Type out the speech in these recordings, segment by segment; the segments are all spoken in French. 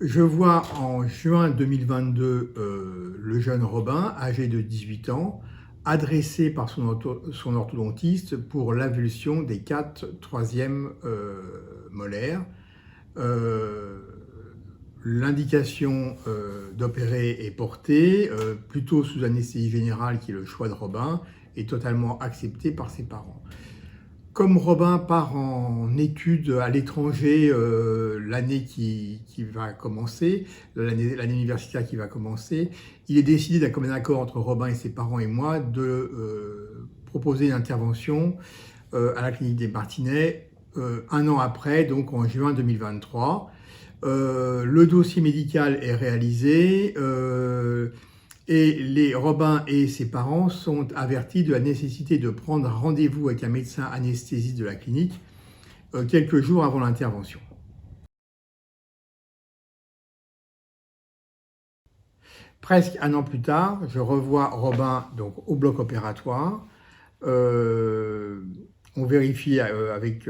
Je vois en juin 2022 le jeune Robin, âgé de 18 ans, adressé par son orthodontiste pour l'avulsion des 4 troisièmes molaires. Euh, L'indication d'opérer est portée, plutôt sous anesthésie générale, qui est le choix de Robin, est totalement acceptée par ses parents. Comme Robin part en études à l'étranger l'année qui va commencer, l'année universitaire qui va commencer, il est décidé d'un commun accord entre Robin et ses parents et moi de proposer une intervention à la clinique des Martinets un an après, donc en juin 2023. Le dossier médical est réalisé. Et les Robin et ses parents sont avertis de la nécessité de prendre rendez-vous avec un médecin anesthésiste de la clinique quelques jours avant l'intervention. Presque un an plus tard, je revois Robin donc, au bloc opératoire. Euh, on vérifie avec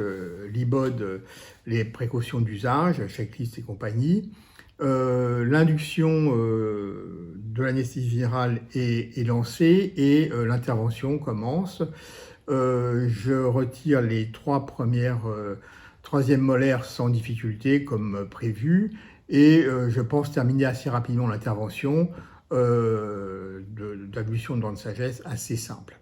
l'IBOD les précautions d'usage, checklist et compagnie. L'induction de l'anesthésie générale est lancée et l'intervention commence. Je retire les 3 premières troisième molaires sans difficulté comme prévu et je pense terminer assez rapidement l'intervention d'ablution de dents de sagesse assez simple.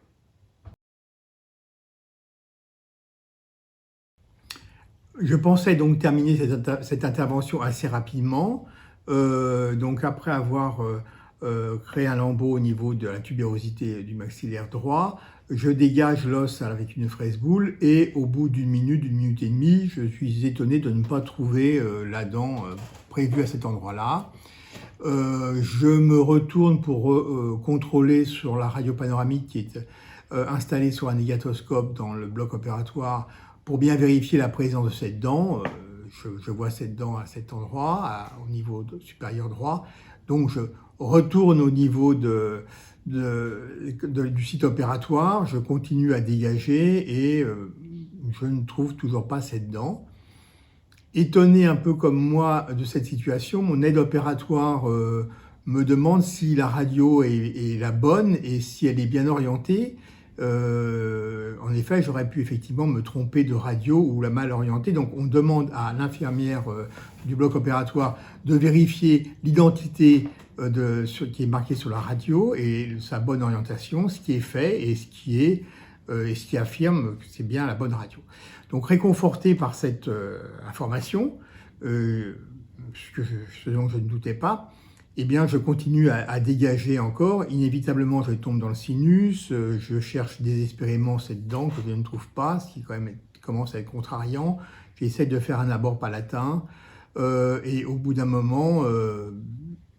Je pensais donc terminer cette intervention assez rapidement. Donc après avoir créé un lambeau au niveau de la tubérosité du maxillaire droit, je dégage l'os avec une fraise boule et au bout d'une minute et demie, je suis étonné de ne pas trouver la dent prévue à cet endroit-là. Je me retourne pour contrôler sur la radio panoramique qui est installée sur un négatoscope dans le bloc opératoire pour bien vérifier la présence de cette dent. Je vois cette dent à cet endroit, au niveau supérieur droit. Donc je retourne au niveau du site opératoire, je continue à dégager et je ne trouve toujours pas cette dent. Étonné un peu comme moi de cette situation, mon aide opératoire me demande si la radio est la bonne et si elle est bien orientée. En effet, j'aurais pu effectivement me tromper de radio ou la mal orienter. Donc on demande à l'infirmière du bloc opératoire de vérifier l'identité qui est marquée sur la radio et sa bonne orientation, ce qui est fait et ce qui affirme que c'est bien la bonne radio. Donc réconforté par cette information, ce dont je ne doutais pas, eh bien, je continue à dégager encore. Inévitablement, je tombe dans le sinus. Je cherche désespérément cette dent que je ne trouve pas, ce qui quand même commence à être contrariant. J'essaie de faire un abord palatin. Et au bout d'un moment,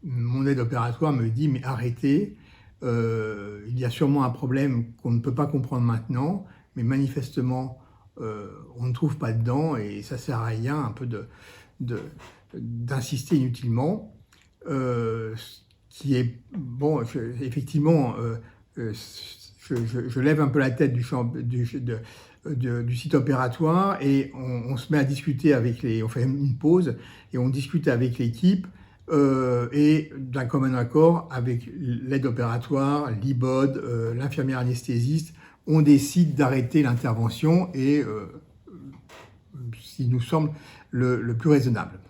mon aide opératoire me dit « mais arrêtez, il y a sûrement un problème qu'on ne peut pas comprendre maintenant, mais manifestement, on ne trouve pas de dents et ça sert à rien un peu d'insister inutilement. Qui est bon, effectivement, je lève un peu la tête du site opératoire et on se met à discuter on fait une pause et on discute avec l'équipe et d'un commun accord avec l'aide opératoire, l'IBOD, l'infirmière anesthésiste, on décide d'arrêter l'intervention et ce qui nous semble le plus raisonnable.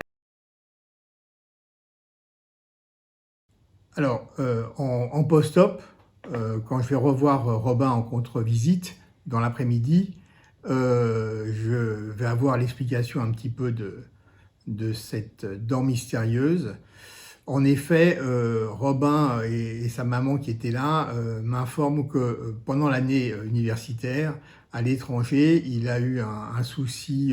Alors, en post-op, quand je vais revoir Robin en contre-visite dans l'après-midi, je vais avoir l'explication un petit peu de cette dent mystérieuse. En effet, Robin et sa maman qui étaient là m'informent que pendant l'année universitaire, à l'étranger, il a eu un souci,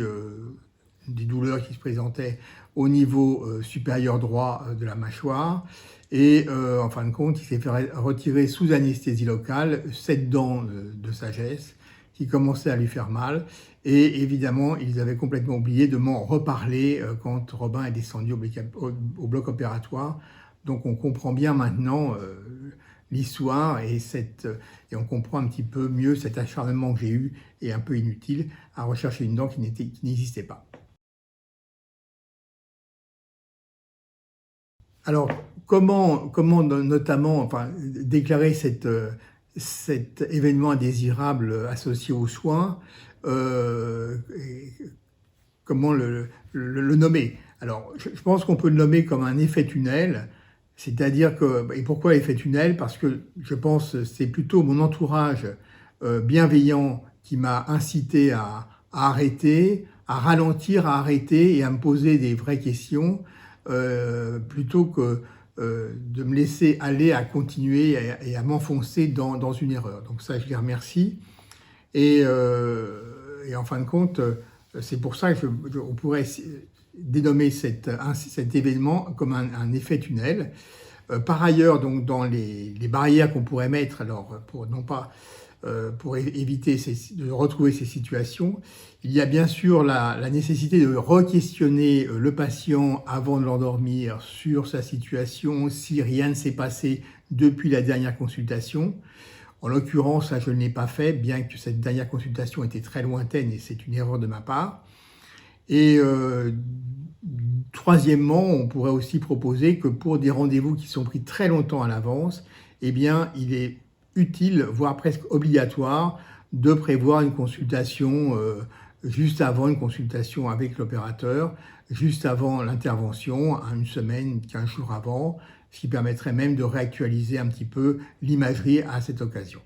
des douleurs qui se présentaient au niveau supérieur droit de la mâchoire. Et en fin de compte, il s'est fait retirer sous anesthésie locale cette dent de sagesse qui commençait à lui faire mal. Et évidemment, ils avaient complètement oublié de m'en reparler quand Robin est descendu au bloc opératoire. Donc on comprend bien maintenant l'histoire et on comprend un petit peu mieux cet acharnement que j'ai eu et un peu inutile à rechercher une dent qui n'existait pas. Alors, comment notamment, enfin, déclarer cet événement indésirable associé aux soins, et comment le nommer? Alors, je pense qu'on peut le nommer comme un effet tunnel, c'est-à-dire que, et pourquoi effet tunnel? Parce que je pense que c'est plutôt mon entourage bienveillant qui m'a incité à arrêter, à ralentir, à arrêter et à me poser des vraies questions, plutôt que de me laisser aller à continuer et à m'enfoncer dans une erreur. Donc ça, je les remercie. Et en fin de compte, c'est pour ça qu'on pourrait dénommer cet événement comme un effet tunnel. Par ailleurs, donc, dans les barrières qu'on pourrait mettre, alors pour non pas pour éviter de retrouver ces situations, il y a bien sûr la nécessité de re-questionner le patient avant de l'endormir sur sa situation, si rien ne s'est passé depuis la dernière consultation. En l'occurrence, ça, je ne l'ai pas fait, bien que cette dernière consultation était très lointaine et c'est une erreur de ma part. Et troisièmement, on pourrait aussi proposer que pour des rendez-vous qui sont pris très longtemps à l'avance, eh bien, il est utile, voire presque obligatoire, de prévoir une consultation juste avant une consultation avec l'opérateur, juste avant l'intervention, une semaine, 15 jours avant, ce qui permettrait même de réactualiser un petit peu l'imagerie à cette occasion.